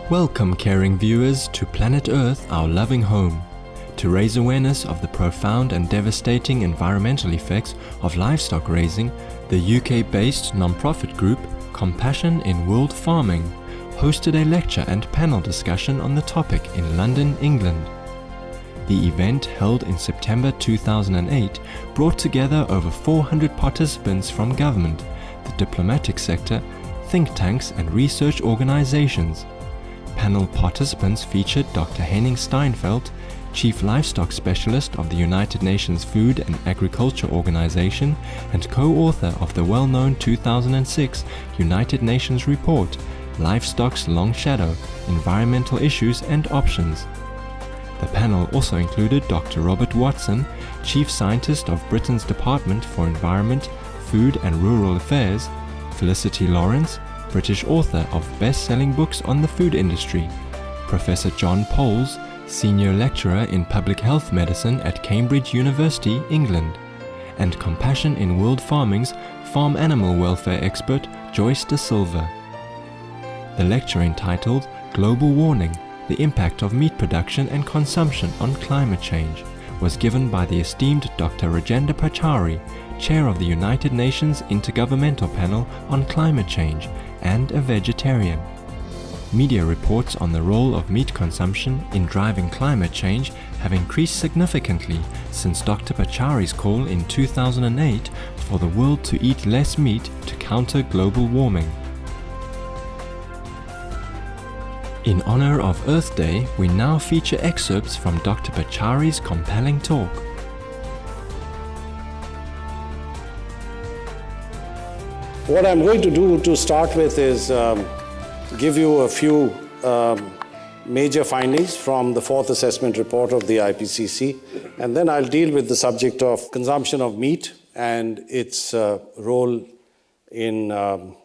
Welcome, caring viewers, to Planet Earth, our loving home. To raise awareness of the profound and devastating environmental effects of livestock raising, the UK-based non-profit group Compassion in World Farming hosted a lecture and panel discussion on the topic in London, England. The event, held in September 2008, brought together over 400 participants from government, the diplomatic sector, think tanks and research organizations. Panel participants featured Dr. Henning Steinfeld, Chief Livestock Specialist of the United Nations Food and Agriculture Organization and co-author of the well-known 2006 United Nations report, Livestock's Long Shadow, Environmental Issues and Options. The panel also included Dr. Robert Watson, Chief Scientist of Britain's Department for Environment, Food and Rural Affairs, Felicity Lawrence, British author of best-selling books on the food industry, Professor John Poles, Senior Lecturer in Public Health Medicine at Cambridge University, England, and Compassion in World Farming's farm animal welfare expert Joyce De Silva. The lecture, entitled Global Warming: The Impact of Meat Production and Consumption on Climate Change, was given by the esteemed Dr. Rajendra Pachauri, Chair of the United Nations Intergovernmental Panel on Climate Change and a vegetarian. Media reports on the role of meat consumption in driving climate change have increased significantly since Dr. Pachauri's call in 2008 for the world to eat less meat to counter global warming. In honor of Earth Day, we now feature excerpts from Dr. Pachauri's compelling talk. What I'm going to do to start with is give you a few major findings from the fourth assessment report of the IPCC, and then I'll deal with the subject of consumption of meat and its role in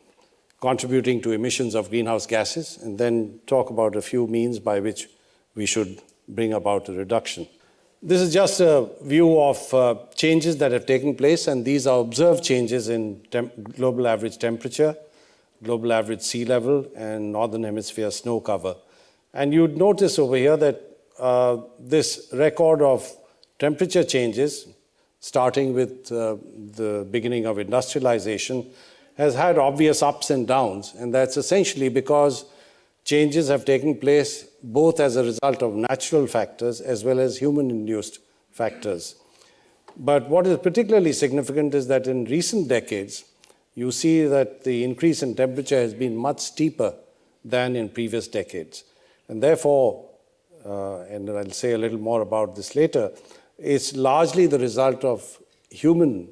contributing to emissions of greenhouse gases, and then talk about a few means by which we should bring about a reduction. This is just a view of changes that have taken place, and these are observed changes in global average temperature, global average sea level, and northern hemisphere snow cover. And you'd notice over here that this record of temperature changes, starting with the beginning of industrialization, has had obvious ups and downs, and that's essentially because changes have taken place both as a result of natural factors as well as human-induced factors. But what is particularly significant is that in recent decades, you see that the increase in temperature has been much steeper than in previous decades. And therefore, and I'll say a little more about this later, it's largely the result of human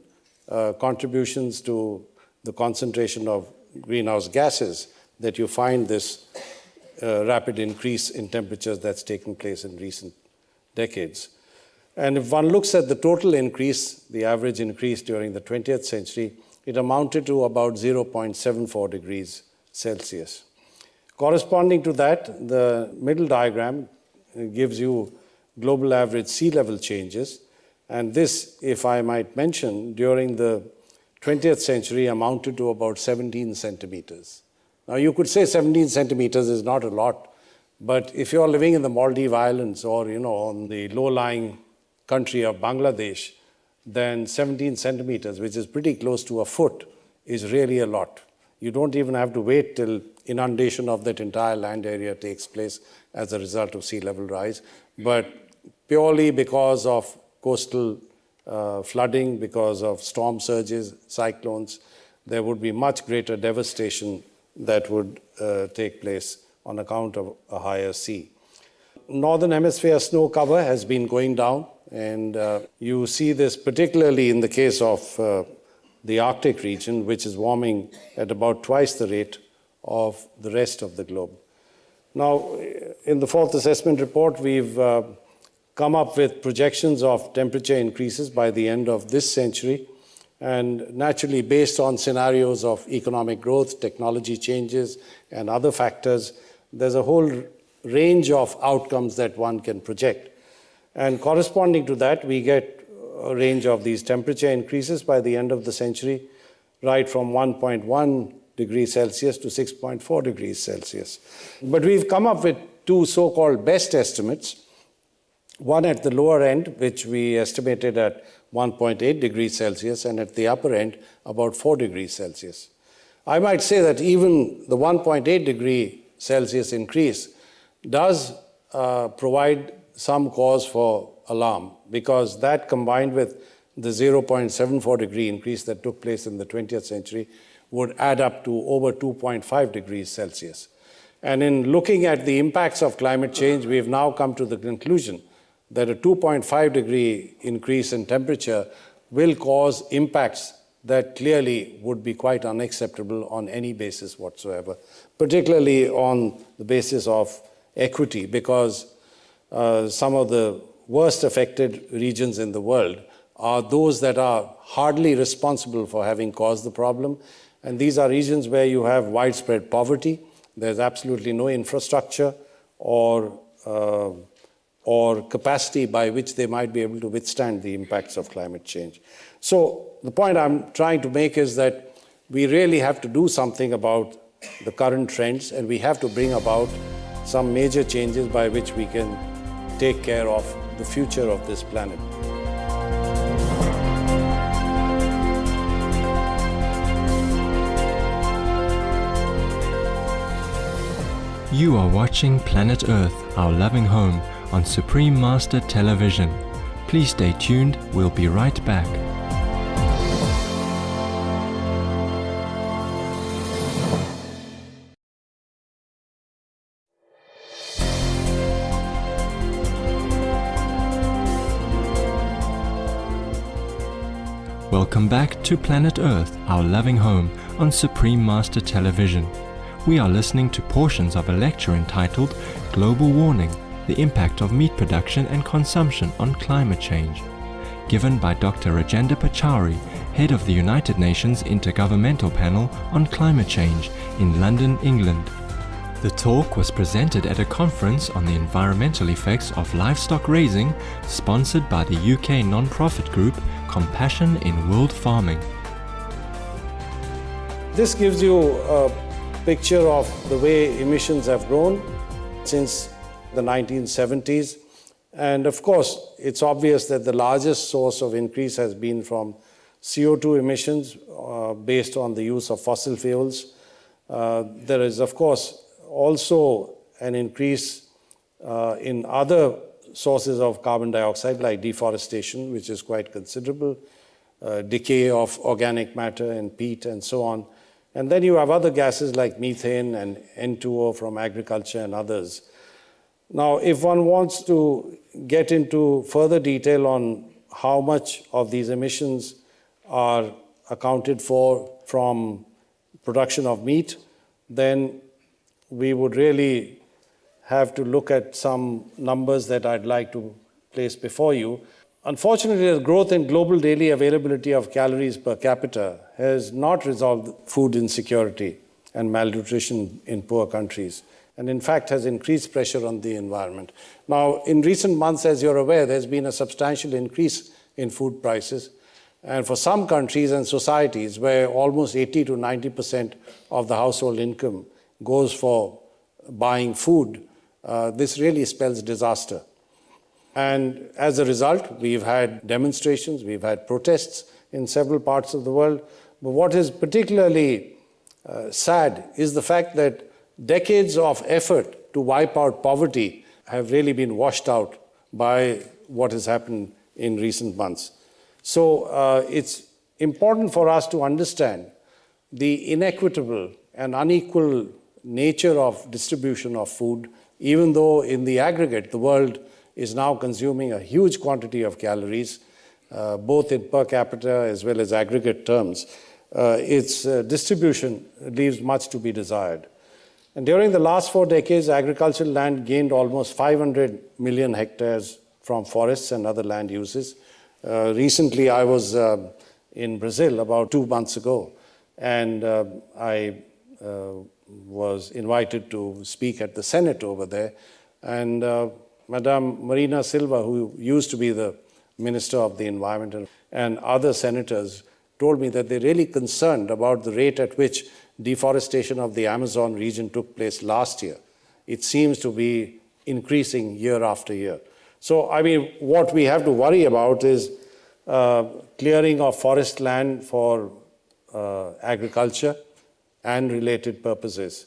contributions to the concentration of greenhouse gases that you find this rapid increase in temperatures that's taken place in recent decades. And if one looks at the total increase, the average increase during the 20th century, it amounted to about 0.74 degrees Celsius. Corresponding to that, the middle diagram gives you global average sea level changes. And this, if I might mention, during the 20th century amounted to about 17 centimeters. Now, you could say 17 centimeters is not a lot, but if you're living in the Maldives Islands or, on the low-lying country of Bangladesh, then 17 centimeters, which is pretty close to a foot, is really a lot. You don't even have to wait till inundation of that entire land area takes place as a result of sea level rise. But purely because of coastal flooding, because of storm surges, cyclones, there would be much greater devastation that would take place on account of a higher sea. Northern hemisphere snow cover has been going down, and you see this particularly in the case of the Arctic region, which is warming at about twice the rate of the rest of the globe. Now, in the fourth assessment report, we've come up with projections of temperature increases by the end of this century, and naturally based on scenarios of economic growth, technology changes, and other factors, there's a whole range of outcomes that one can project. And corresponding to that, we get a range of these temperature increases by the end of the century, right from 1.1 degrees Celsius to 6.4 degrees Celsius. But we've come up with two so-called best estimates, one at the lower end, which we estimated at 1.8 degrees Celsius, and at the upper end, about 4 degrees Celsius. I might say that even the 1.8 degree Celsius increase does provide some cause for alarm, because that, combined with the 0.74 degree increase that took place in the 20th century, would add up to over 2.5 degrees Celsius. And in looking at the impacts of climate change, we have now come to the conclusion that a 2.5 degree increase in temperature will cause impacts that clearly would be quite unacceptable on any basis whatsoever, particularly on the basis of equity, because some of the worst affected regions in the world are those that are hardly responsible for having caused the problem. And these are regions where you have widespread poverty, there's absolutely no infrastructure or capacity by which they might be able to withstand the impacts of climate change. So the point I'm trying to make is that we really have to do something about the current trends, and we have to bring about some major changes by which we can take care of the future of this planet. You are watching Planet Earth, Our Loving Home, on Supreme Master Television. Please stay tuned, we'll be right back. Welcome back to Planet Earth, Our Loving Home, on Supreme Master Television. We are listening to portions of a lecture entitled Global Warming, the Impact of Meat Production and Consumption on Climate Change, given by Dr. Rajendra Pachauri, head of the United Nations Intergovernmental Panel on Climate Change in London, England. The talk was presented at a conference on the environmental effects of livestock raising, sponsored by the UK non-profit group Compassion in World Farming. This gives you a picture of the way emissions have grown since the 1970s. And of course, it's obvious that the largest source of increase has been from CO2 emissions based on the use of fossil fuels. There is, of course, also an increase in other sources of carbon dioxide, like deforestation, which is quite considerable, decay of organic matter and peat and so on. And then you have other gases like methane and N2O from agriculture and others. Now, if one wants to get into further detail on how much of these emissions are accounted for from production of meat, then we would really have to look at some numbers that I'd like to place before you. Unfortunately, the growth in global daily availability of calories per capita has not resolved food insecurity and malnutrition in poor countries, and in fact has increased pressure on the environment. Now, in recent months, as you're aware, there's been a substantial increase in food prices, and for some countries and societies where almost 80 to 90% of the household income goes for buying food, this really spells disaster. And as a result, we've had demonstrations, we've had protests in several parts of the world. But what is particularly sad is the fact that decades of effort to wipe out poverty have really been washed out by what has happened in recent months. So it's important for us to understand the inequitable and unequal nature of distribution of food, even though in the aggregate the world is now consuming a huge quantity of calories, both in per capita as well as aggregate terms. Its distribution leaves much to be desired. And during the last 4 decades, agricultural land gained almost 500 million hectares from forests and other land uses. Recently, I was in Brazil about 2 months ago, and I was invited to speak at the Senate over there. And Madame Marina Silva, who used to be the Minister of the Environment, and other senators told me that they're really concerned about the rate at which deforestation of the Amazon region took place last year. It seems to be increasing year after year. So, I mean, what we have to worry about is clearing of forest land for agriculture and related purposes.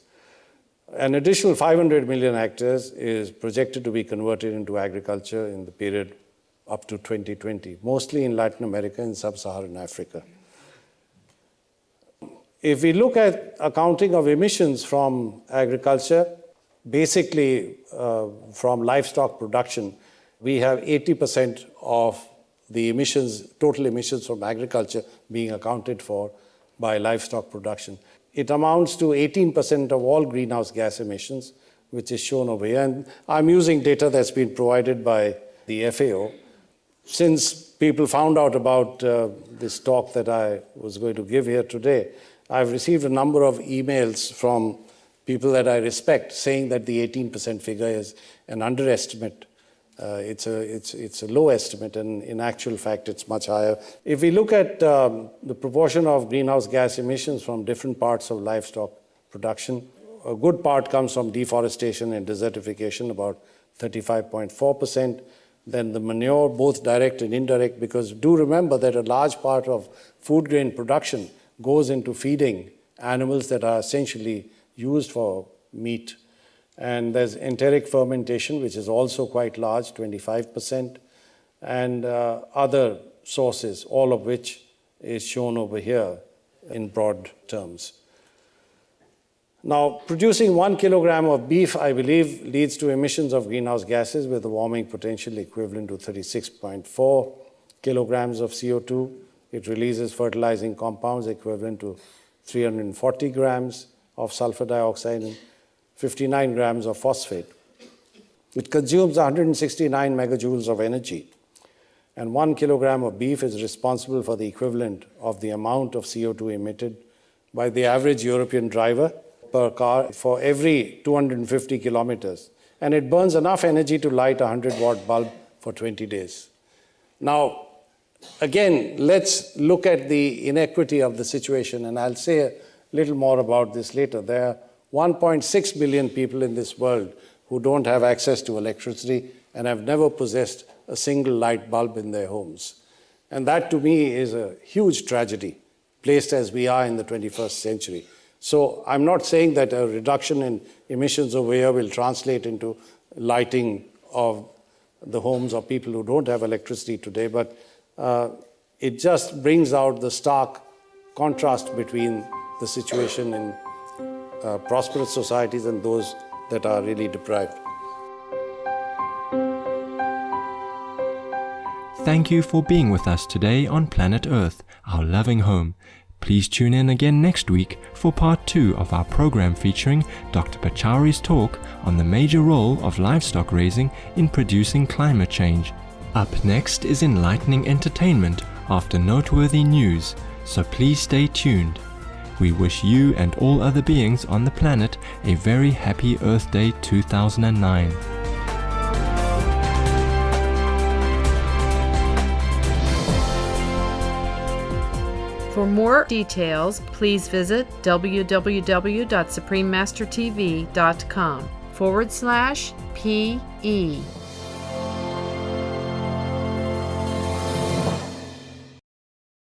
An additional 500 million hectares is projected to be converted into agriculture in the period up to 2020, mostly in Latin America and sub-Saharan Africa. If we look at accounting of emissions from agriculture, basically from livestock production, we have 80% of the emissions, total emissions from agriculture being accounted for by livestock production. It amounts to 18% of all greenhouse gas emissions, which is shown over here. And I'm using data that's been provided by the FAO. Since people found out about this talk that I was going to give here today, I've received a number of emails from people that I respect saying that the 18% figure is an underestimate. It's a low estimate, and in actual fact, it's much higher. If we look at the proportion of greenhouse gas emissions from different parts of livestock production, a good part comes from deforestation and desertification, about 35.4%. Then the manure, both direct and indirect, because do remember that a large part of food grain production goes into feeding animals that are essentially used for meat. And there's enteric fermentation, which is also quite large, 25%, and other sources, all of which is shown over here in broad terms. Now, producing 1 kilogram of beef, I believe, leads to emissions of greenhouse gases with a warming potential equivalent to 36.4 kilograms of CO2. It releases fertilizing compounds equivalent to 340 grams of sulfur dioxide and 59 grams of phosphate. It consumes 169 megajoules of energy, and 1 kilogram of beef is responsible for the equivalent of the amount of CO2 emitted by the average European driver per car for every 250 kilometers. And it burns enough energy to light a 100-watt bulb for 20 days. Now, again, let's look at the inequity of the situation, and I'll say a little more about this later. There are 1.6 billion people in this world who don't have access to electricity and have never possessed a single light bulb in their homes. And that, to me, is a huge tragedy, placed as we are in the 21st century. So I'm not saying that a reduction in emissions over here will translate into lighting of the homes of people who don't have electricity today, but it just brings out the stark contrast between the situation in prosperous societies and those that are really deprived. Thank you for being with us today on Planet Earth, our loving home. Please tune in again next week for part 2 of our program featuring Dr. Pachauri's talk on the major role of livestock raising in producing climate change. Up next is enlightening entertainment after noteworthy news, so please stay tuned. We wish you and all other beings on the planet a very happy Earth Day 2009. For more details, please visit www.suprememastertv.com/PE.